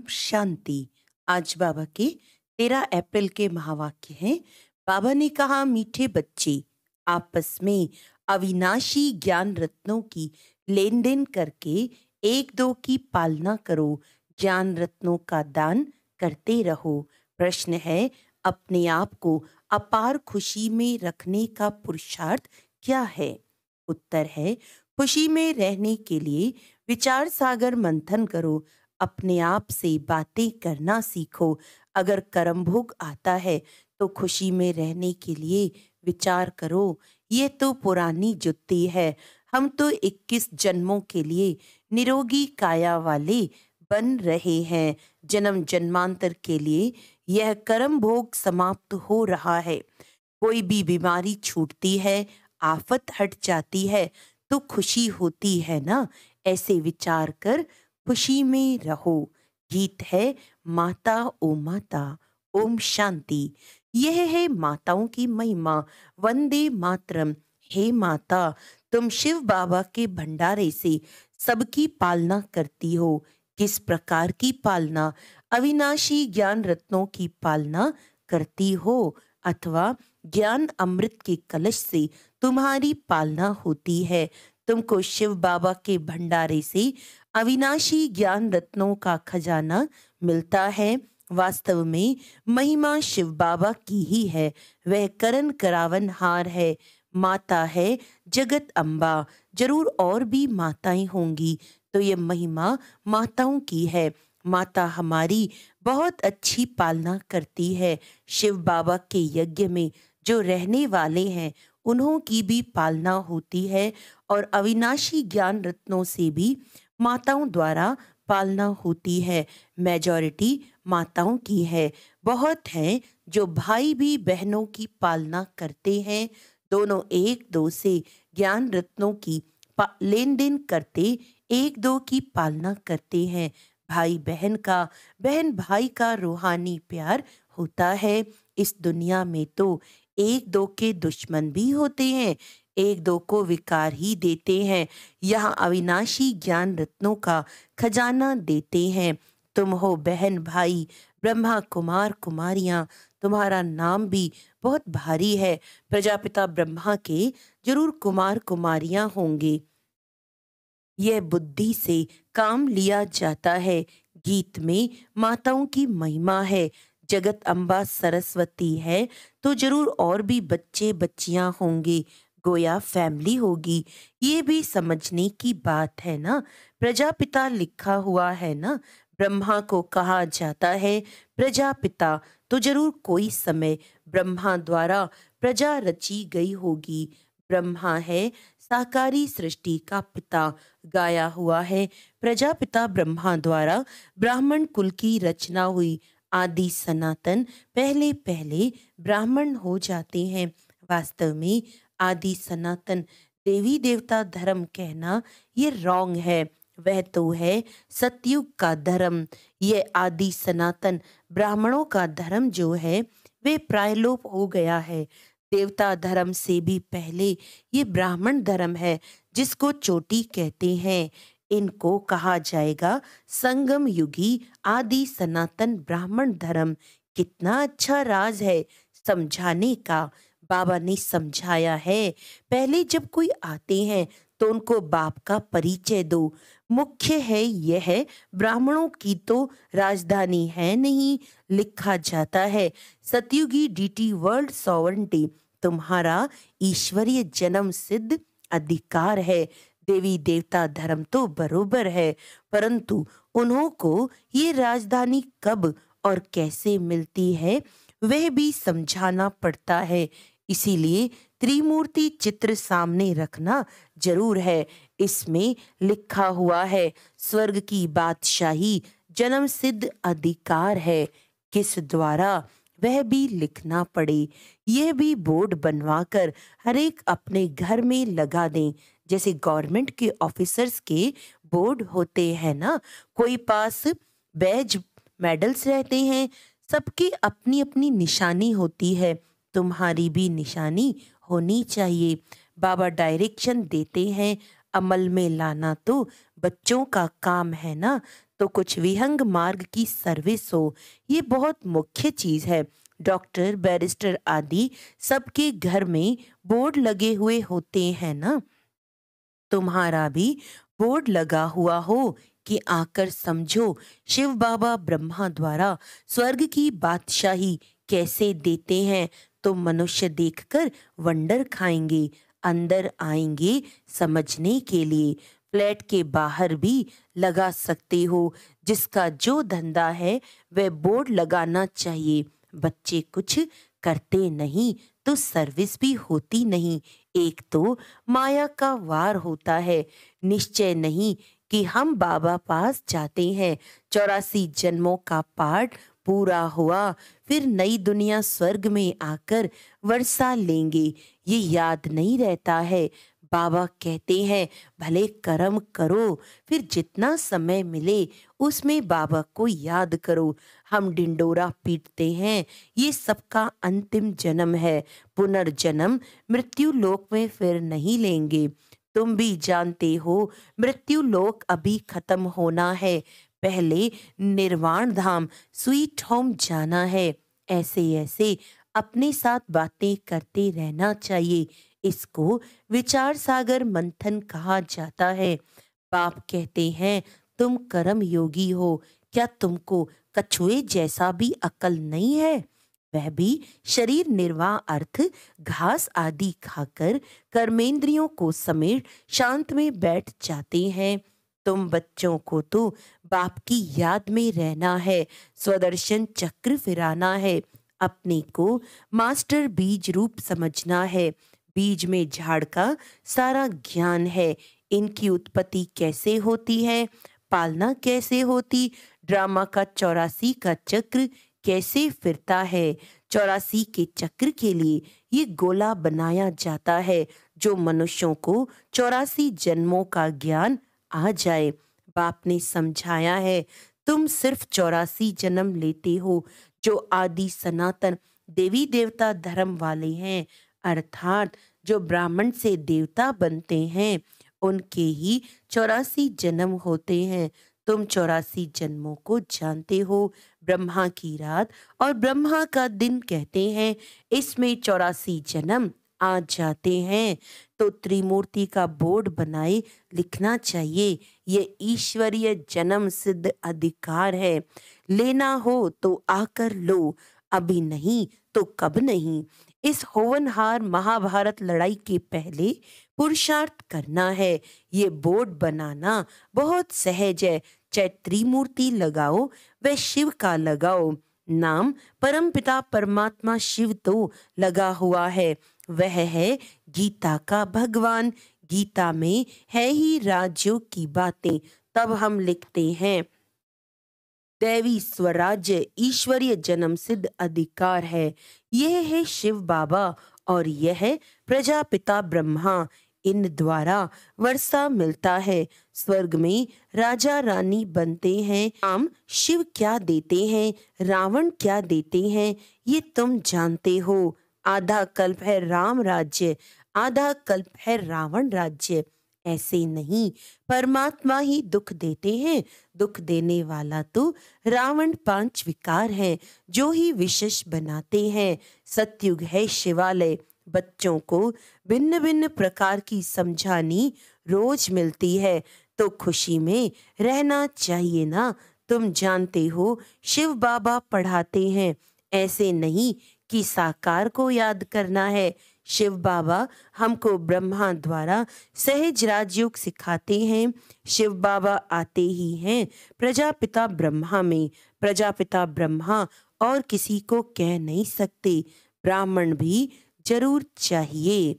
शांति। आज बाबा के 13 अप्रैल के महावाक्य हैं। बाबा ने कहा, मीठे बच्चे, आपस में अविनाशी ज्ञान रत्नों की लेन देन करके एक दो की पालना करो, ज्ञान रत्नों का दान करते रहो। प्रश्न है, अपने आप को अपार खुशी में रखने का पुरुषार्थ क्या है? उत्तर है, खुशी में रहने के लिए विचार सागर मंथन करो, अपने आप से बातें करना सीखो। अगर कर्म भोग आता है तो खुशी में रहने के लिए विचार करो। ये तो पुरानी जुत्ती है। हम तो 21 जन्मों के लिए निरोगी काया वाले बन रहे हैं। जन्म जन्मांतर के लिए यह कर्म भोग समाप्त हो रहा है। कोई भी बीमारी छूटती है, आफत हट जाती है तो खुशी होती है ना। ऐसे विचार कर खुशी में रहो। गीत है, माता ओ माता। ओम शांति। यह है माताओं की महिमा। वंदे मातरम। हे माता, तुम शिव बाबा के भंडारे से सबकी पालना करती हो। किस प्रकार की पालना? अविनाशी ज्ञान रत्नों की पालना करती हो, अथवा ज्ञान अमृत के कलश से तुम्हारी पालना होती है। तुमको शिव बाबा के भंडारे से अविनाशी ज्ञान रत्नों का खजाना मिलता है। वास्तव में महिमा शिव बाबा की ही है। वह करण करावन हार है, माता है जगत अम्बा। जरूर और भी माताएं होंगी, तो ये महिमा माताओं की है। माता हमारी बहुत अच्छी पालना करती है। शिव बाबा के यज्ञ में जो रहने वाले हैं, उन्हों की भी पालना होती है और अविनाशी ज्ञान रत्नों से भी माताओं द्वारा पालना होती है। मेजॉरिटी माताओं की है। बहुत हैं जो भाई भी बहनों की पालना करते हैं। दोनों एक दो से ज्ञान रत्नों की लेन देन करते, एक दो की पालना करते हैं। भाई बहन का, बहन भाई का रूहानी प्यार होता है। इस दुनिया में तो एक दो के दुश्मन भी होते हैं, एक दो को विकार ही देते हैं। यहाँ अविनाशी ज्ञान रत्नों का खजाना देते हैं। तुम हो बहन भाई, ब्रह्मा कुमार कुमारियां। तुम्हारा नाम भी बहुत भारी है। प्रजापिता ब्रह्मा के जरूर कुमार कुमारियां होंगे। यह बुद्धि से काम लिया जाता है। गीत में माताओं की महिमा है। जगत अम्बा सरस्वती है तो जरूर और भी बच्चे बच्चियां होंगे, गोया फैमिली होगी। ये भी समझने की बात है ना। प्रजापिता लिखा हुआ है ना। ब्रह्मा को कहा जाता है प्रजापिता, तो जरूर कोई समय ब्रह्मा द्वारा प्रजा रची गई होगी। ब्रह्मा है साकारी सृष्टि का पिता। गाया हुआ है, प्रजापिता ब्रह्मा द्वारा ब्राह्मण कुल की रचना हुई। आदि सनातन पहले पहले ब्राह्मण हो जाते हैं। वास्तव में आदि सनातन देवी देवता धर्म कहना ये रॉन्ग है। वह तो है सतयुग का धर्म। ये आदि सनातन ब्राह्मणों का धर्म जो है वे प्रायलोप हो गया है। देवता धर्म से भी पहले ये ब्राह्मण धर्म है, जिसको चोटी कहते हैं। इनको कहा जाएगा संगम युगी आदि सनातन ब्राह्मण धर्म। कितना अच्छा राज है समझाने का। बाबा ने समझाया है, पहले जब कोई आते हैं तो उनको बाप का परिचय दो। मुख्य है यह है, ब्राह्मणों की तो राजधानी है नहीं। लिखा जाता है, सतयुगी डीटी वर्ल्ड सॉवरेंटी तुम्हारा ईश्वरीय जन्म सिद्ध अधिकार है। देवी देवता धर्म तो बरोबर है, परंतु उन्हों को ये राजधानी कब और कैसे मिलती है वह भी समझाना पड़ता है। इसीलिए त्रिमूर्ति चित्र सामने रखना जरूर है। इसमें लिखा हुआ है, स्वर्ग की बादशाही जन्म सिद्ध अधिकार है। किस द्वारा वह भी लिखना पड़े। यह भी बोर्ड बनवाकर हर एक अपने घर में लगा दें। जैसे गवर्नमेंट के ऑफिसर्स के बोर्ड होते हैं ना, कोई पास बैज मेडल्स रहते हैं, सबकी अपनी अपनी निशानी होती है। तुम्हारी भी निशानी होनी चाहिए। बाबा डायरेक्शन देते हैं, अमल में लाना तो बच्चों का काम है ना। तो कुछ विहंग मार्ग की सर्विस हो, ये बहुत मुख्य चीज है। डॉक्टर, बैरिस्टर आदि सबके घर में बोर्ड लगे हुए होते हैं ना। तुम्हारा भी बोर्ड लगा हुआ हो कि आकर समझो शिव बाबा ब्रह्मा द्वारा स्वर्ग की बादशाही कैसे देते हैं। तो मनुष्य देखकर वंडर खाएंगे, अंदर आएंगे समझने के लिए। फ्लैट के बाहर भी लगा सकते हो, जिसका जो धंधा है वह बोर्ड लगाना चाहिए। बच्चे कुछ करते नहीं तो सर्विस भी होती नहीं। एक तो माया का वार होता है, निश्चय नहीं कि हम बाबा पास जाते हैं। 84 जन्मों का पाठ पूरा हुआ, फिर नई दुनिया स्वर्ग में आकर वर्षा लेंगे, ये याद नहीं रहता है। बाबा कहते हैं भले कर्म करो, फिर जितना समय मिले उसमें बाबा को याद करो। हम डिंडोरा पीटते हैं, ये सबका अंतिम जन्म है। पुनर्जन्म मृत्यु लोक में फिर नहीं लेंगे। तुम भी जानते हो मृत्यु लोक अभी खत्म होना है, पहले निर्वाण धाम स्वीट होम जाना है। ऐसे ऐसे अपने साथ बातें करते रहना चाहिए। इसको विचार सागर मंथन कहा जाता है। बाप कहते हैं तुम कर्म योगी हो, क्या तुमको कछुए जैसा भी अकल नहीं है? वह भी शरीर निर्वाह अर्थ घास आदि खाकर कर्मेंद्रियों को समेट शांत में बैठ जाते हैं। तुम बच्चों को तो बाप की याद में रहना है, स्वदर्शन चक्र फिराना है, अपने को मास्टर बीज रूप समझना है। बीज में झाड़ का सारा ज्ञान है। इनकी उत्पत्ति कैसे होती है, पालना कैसे होती, ड्रामा का 84 का चक्र कैसे फिरता है। 84 के चक्र के लिए ये गोला बनाया जाता है, जो मनुष्यों को 84 जन्मों का ज्ञान आ जाए। बाप ने समझाया है तुम सिर्फ 84 जन्म लेते हो। जो आदि सनातन देवी देवता धर्म वाले हैं, अर्थात जो ब्राह्मण से देवता बनते हैं, उनके ही 84 जन्म होते हैं। तुम 84 जन्मों को जानते हो। ब्रह्मा की रात और ब्रह्मा का दिन कहते हैं, इसमें 84 जन्म आ जाते हैं। तो त्रिमूर्ति का बोर्ड बनाए लिखना चाहिए, ये ईश्वरीय जन्म सिद्ध अधिकार है। लेना हो तो आकर लो, अभी नहीं तो कब नहीं। इस होवनहार महाभारत लड़ाई के पहले पुरुषार्थ करना है। ये बोर्ड बनाना बहुत सहज है, चाहे त्रिमूर्ति लगाओ व शिव का लगाओ। नाम परमपिता परमात्मा शिव तो लगा हुआ है, वह है गीता का भगवान। गीता में है ही राज्यों की बातें। तब हम लिखते हैं दैवी स्वराज्य ईश्वरीय जन्म सिद्ध अधिकार है। यह है शिव बाबा और यह है प्रजापिता ब्रह्मा। इन द्वारा वर्षा मिलता है। स्वर्ग में राजा रानी बनते हैं। राम शिव क्या देते हैं, रावण क्या देते हैं, ये तुम जानते हो। आधा कल्प है राम राज्य, आधा कल्प है रावण राज्य। ऐसे नहीं, परमात्मा ही दुख देते हैं। दुख देने वाला तो रावण पांच विकार है, जो ही विशेष बनाते हैं। सतयुग है शिवालय। बच्चों को भिन्न भिन्न प्रकार की समझानी रोज मिलती है, तो खुशी में रहना चाहिए ना। तुम जानते हो शिव बाबा पढ़ाते हैं, ऐसे नहीं कि साकार को याद करना है। शिव बाबा हमको ब्रह्मा द्वारा सहज राजयोग सिखाते हैं। शिव बाबा आते ही हैं प्रजापिता ब्रह्मा में। प्रजापिता ब्रह्मा और किसी को कह नहीं सकते, ब्राह्मण भी जरूर चाहिए।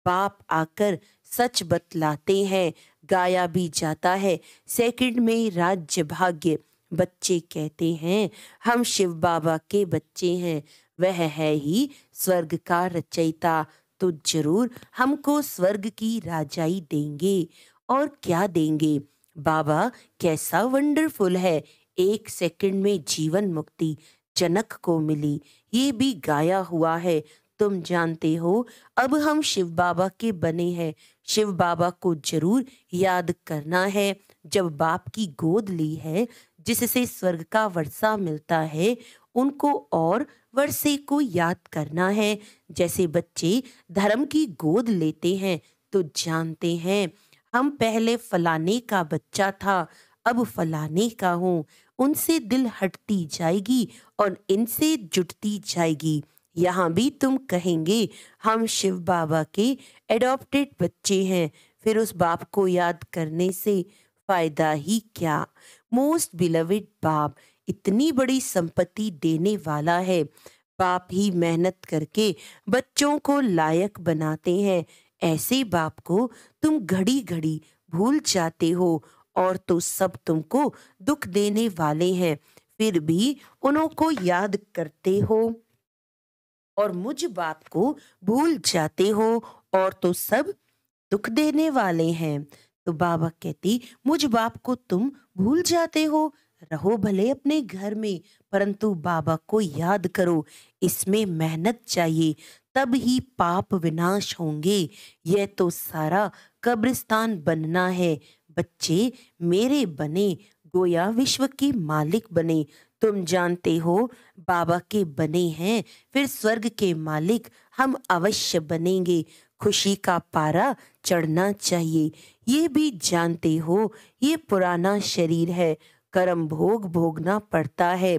बाप आकर सच बतलाते हैं, गाया भी जाता है सेकंड में राज्य भाग्य। बच्चे कहते हैं हम शिव बाबा के बच्चे हैं, वह है ही स्वर्ग का रचयिता, तो जरूर हमको स्वर्ग की राजाई देंगे। और क्या देंगे? बाबा कैसा वंडरफुल है, 1 सेकंड में जीवन मुक्ति जनक को मिली, ये भी गाया हुआ है। तुम जानते हो अब हम शिव बाबा के बने हैं। शिव बाबा को जरूर याद करना है। जब बाप की गोद ली है जिससे स्वर्ग का वर्षा मिलता है, उनको और वर्षे को याद करना है। जैसे बच्चे धर्म की गोद लेते हैं तो जानते हैं हम पहले फलाने का बच्चा था, अब फलाने का हूँ। उनसे दिल हटती जाएगी और इनसे जुटती जाएगी। यहाँ भी तुम कहेंगे हम शिव बाबा के एडॉप्टेड बच्चे हैं। फिर उस बाप को याद करने से फायदा ही क्या। मोस्ट बिलवेड बाप इतनी बड़ी संपत्ति देने वाला है। बाप ही मेहनत करके बच्चों को लायक बनाते हैं। ऐसे बाप को तुम घड़ी घड़ी भूल जाते हो और तो सब तुमको दुख देने वाले हैं, फिर भी उन्हों को याद करते हो और मुझ बाप को भूल जाते हो और तो सब दुख देने वाले हैं। तो बाबा कहती मुझ बाप को तुम भूल जाते हो। रहो भले अपने घर में, परंतु बाबा को याद करो। इसमें मेहनत चाहिए, तब ही पाप विनाश होंगे। यह तो सारा कब्रिस्तान बनना है। बच्चे मेरे बने, गोया विश्व के मालिक बने। तुम जानते हो बाबा के बने हैं, फिर स्वर्ग के मालिक हम अवश्य बनेंगे। खुशी का पारा चढ़ना चाहिए। ये भी जानते हो ये पुराना शरीर है, कर्म भोग भोगना पड़ता है।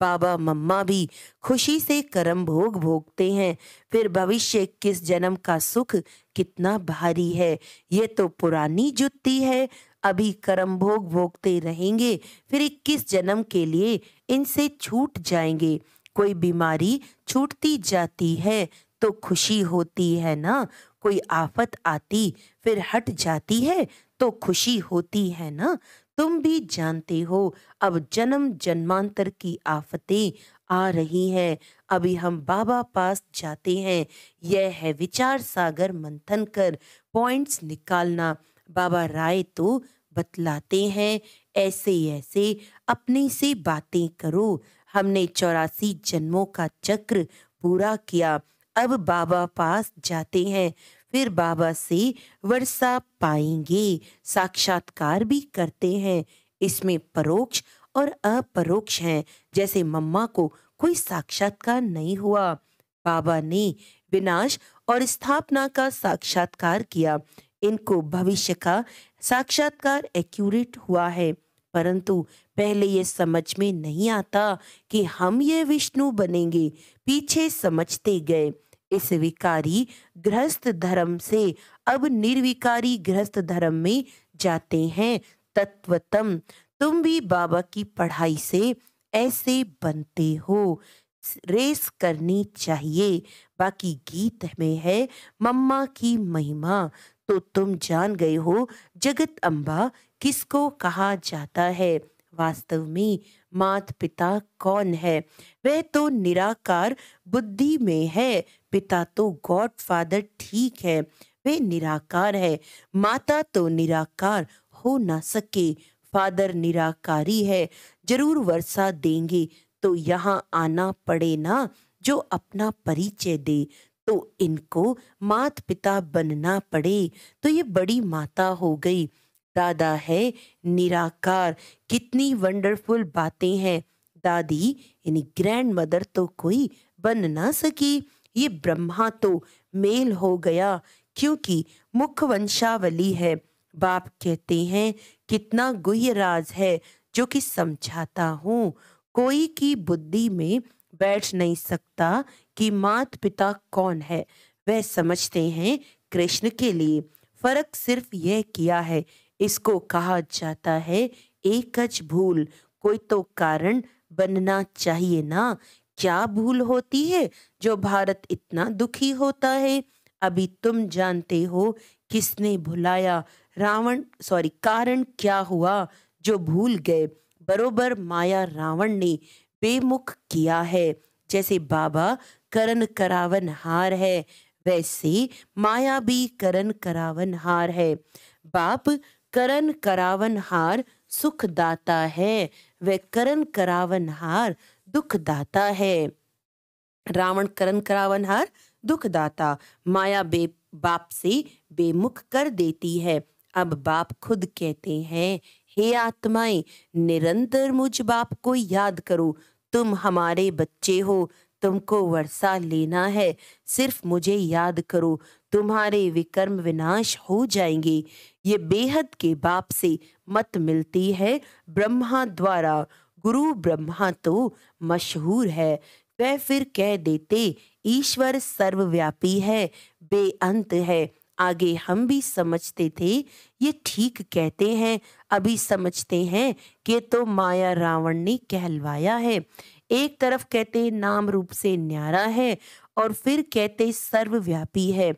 बाबा मम्मा भी खुशी से कर्म भोग भोगते हैं। फिर भविष्य 21 जन्म का सुख कितना भारी है। ये तो पुरानी जुत्ती है। अभी कर्म भोग भोगते रहेंगे, फिर 21 जन्म के लिए इनसे छूट जाएंगे। कोई बीमारी छूटती जाती है तो खुशी होती है ना। कोई आफत आती फिर हट जाती है तो खुशी होती है ना। तुम भी जानते हो अब जन्म जन्मांतर की आफतें आ रही हैं। अभी हम बाबा पास जाते हैं। यह है विचार सागर मंथन कर पॉइंट्स निकालना। बाबा राय तो बतलाते हैं ऐसे ऐसे अपने से बातें करो। हमने 84 जन्मों का चक्र पूरा किया, अब बाबा पास जाते हैं। फिर बाबा से वर्षा पाएंगे। साक्षात्कार भी करते हैं। इसमें परोक्ष और अपरोक्ष हैं। जैसे मम्मा को कोई साक्षात्कार नहीं हुआ, बाबा ने विनाश और स्थापना का साक्षात्कार किया। इनको भविष्य का साक्षात्कार एक्यूरेट हुआ है, परंतु पहले ये समझ में नहीं आता कि हम ये विष्णु बनेंगे। पीछे समझते गए। इस विकारी गृहस्थ धर्म से अब निर्विकारी गृहस्थ धर्म में जाते हैं। तत्वतम तुम भी बाबा की पढ़ाई से ऐसे बनते हो। रेस करनी चाहिए। बाकी गीत में है मम्मा की महिमा। तो तुम जान गए हो जगत अम्बा किसको कहा जाता है। वास्तव में माता पिता कौन है? वह तो निराकार बुद्धि में है। पिता तो गॉड फादर ठीक है, वे निराकार है। माता तो निराकार हो ना सके, फादर निराकारी है। जरूर वर्षा देंगे तो यहाँ आना पड़े ना, जो अपना परिचय दे। तो इनको माता पिता बनना पड़े तो ये बड़ी माता हो गई। दादा है निराकार। कितनी वंडरफुल बातें हैं। दादी यानी ग्रैंड मदर तो कोई बन ना सकी। ये ब्रह्मा तो मेल हो गया क्योंकि मुख वंशावली है। बाप कहते हैं कितना गुह्य राज है जो कि समझाता हूँ। कोई की बुद्धि में बैठ नहीं सकता कि माता पिता कौन है। वह समझते हैं कृष्ण के लिए। फर्क सिर्फ यह किया है, इसको कहा जाता है एकच भूल। कोई तो कारण बनना चाहिए ना। क्या भूल होती है जो भारत इतना दुखी होता है? अभी तुम जानते हो किसने भुलाया। कारण क्या हुआ जो भूल गए। बरोबर माया रावण ने बेमुख किया है। जैसे बाबा करण करावन हार है, वैसे माया भी करण करावन हार है। बाप करण करावन हार सुख दाता है, वह करण करावन हार दुख दाता है। रावण करण करावन हार दुखदाता माया बाप से बेमुख कर देती है। अब बाप खुद कहते हैं, हे आत्माएं, निरंतर मुझ बाप को याद करो। तुम हमारे बच्चे हो, तुमको वर्षा लेना है, सिर्फ मुझे याद करो, तुम्हारे विकर्म विनाश हो जाएंगे। ये बेहद के बाप से मत मिलती है ब्रह्मा द्वारा। गुरु ब्रह्मा तो मशहूर है, वह फिर कह देते ईश्वर सर्वव्यापी है, बेअंत है। आगे हम भी समझते थे ये ठीक कहते हैं, अभी समझते हैं कि तो माया रावण ने कहलवाया है। एक तरफ कहते नाम रूप से न्यारा है और फिर कहते सर्वव्यापी है।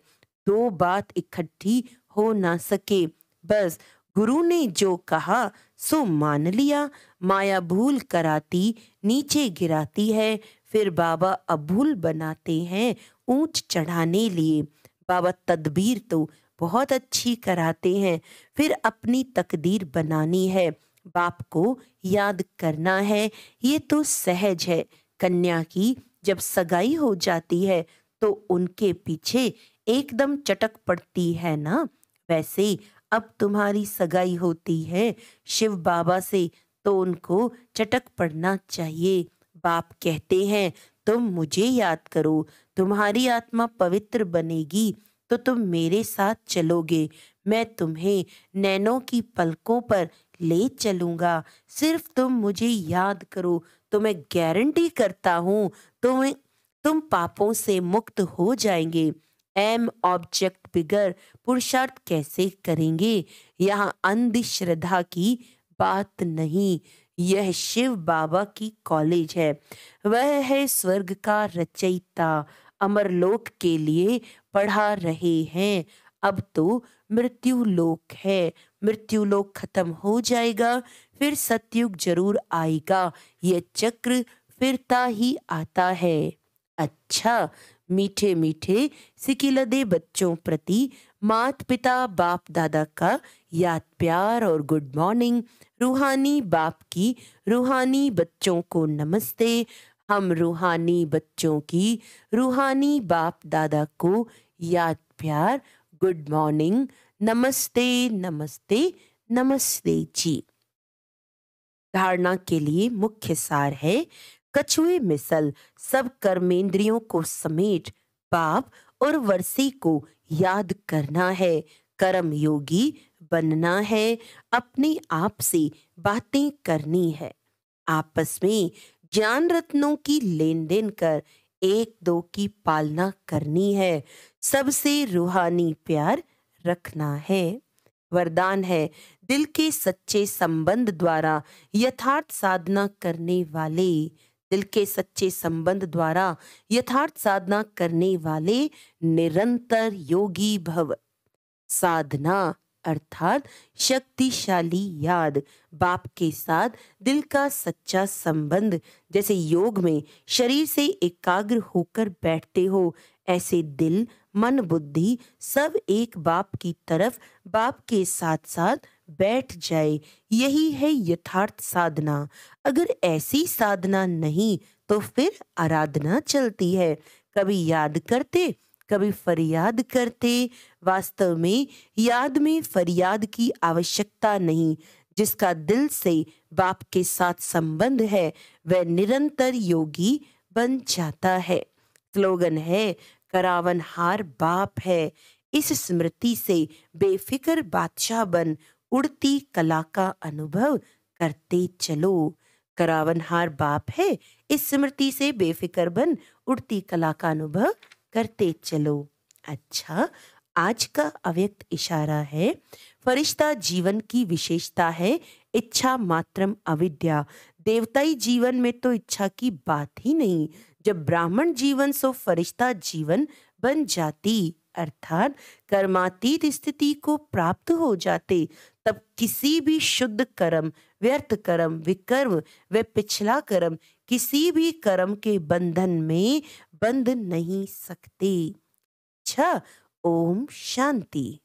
दो बात इकट्ठी हो ना सके। बस गुरु ने जो कहा सो मान लिया। माया भूल कराती नीचे गिराती है, फिर बाबा अभूल बनाते हैं ऊंच चढ़ाने लिए। बाबा तदबीर तो बहुत अच्छी कराते हैं, फिर अपनी तकदीर बनानी है, बाप को याद करना है, ये तो सहज है। कन्या की जब सगाई हो जाती है तो उनके पीछे एकदम चटक पड़ती है ना, वैसे अब तुम्हारी सगाई होती है शिव बाबा से तो उनको चटक पड़ना चाहिए। बाप कहते हैं तुम मुझे याद करो, तुम्हारी आत्मा पवित्र बनेगी तो तुम मेरे साथ चलोगे, मैं तुम्हें नैनों की पलकों पर ले चलूंगा। सिर्फ तुम मुझे याद करो तो मैं गारंटी करता हूँ तुम पापों से मुक्त हो जाएंगे। एम ऑब्जेक्ट बिगर पुरुषार्थ कैसे करेंगे? यहाँ अंधश्रद्धा की बात नहीं, यह शिव बाबा की कॉलेज है। वह है स्वर्ग का रचयिता, अमरलोक के लिए पढ़ा रहे हैं। अब तो मृत्यु लोक है, मृत्यु लोक खत्म हो जाएगा, फिर सतयुग जरूर आएगा। यह चक्र फिरता ही आता है। अच्छा, मीठे मीठे सिकिलदे बच्चों प्रति मात पिता बाप दादा का याद प्यार और गुड मॉर्निंग। रूहानी बाप की रूहानी बच्चों को नमस्ते। हम रूहानी बच्चों की रूहानी बाप दादा को याद प्यार, गुड मॉर्निंग, नमस्ते नमस्ते नमस्ते जी। धारणा के लिए मुख्य सार है, कछुए मिसल सब कर्मेंद्रियों को समेट बाप और वर्षी को याद करना है। कर्म योगी बनना है, अपने आप से बातें करनी है, आपस में ज्ञान रत्नों की लेन देन कर एक दो की पालना करनी है, सबसे रूहानी प्यार रखना है। वरदान है, दिल के सच्चे संबंध द्वारा यथार्थ साधना करने वाले, दिल के सच्चे संबंध द्वारा यथार्थ साधना करने वाले निरंतर योगी भव। साधना अर्थात शक्तिशाली याद, बाप के साथ दिल का सच्चा संबंध। जैसे योग में शरीर से एकाग्र होकर बैठते हो, ऐसे दिल मन बुद्धि सब एक बाप की तरफ बाप के साथ साथ बैठ जाए, यही है यथार्थ साधना। अगर ऐसी साधना नहीं तो फिर आराधना चलती है, कभी याद करते कभी फरियाद करते। वास्तव में याद में फरियाद की आवश्यकता नहीं, जिसका दिल से बाप के साथ संबंध है वह निरंतर योगी बन जाता है। स्लोगन है, करावनहार बाप है, इस स्मृति से बेफिक्र बादशाह बन उड़ती कला का अनुभव करते चलो। करावनहार बाप है, इस स्मृति से बेफिक्र बन उड़ती कला का अनुभव करते चलो। अच्छा, आज का अव्यक्त इशारा है, फरिश्ता जीवन की विशेषता है इच्छा मात्रम अविद्या। देवताई जीवन में तो इच्छा की बात ही नहीं। जब ब्राह्मण जीवन सो फरिश्ता जीवन बन जाती, अर्थात कर्मातीत स्थिति को प्राप्त हो जाते, तब किसी भी शुद्ध कर्म, व्यर्थ कर्म, विकर्म व पिछला कर्म किसी भी कर्म के बंधन में बंध नहीं सकते। अच्छा, ओम शांति।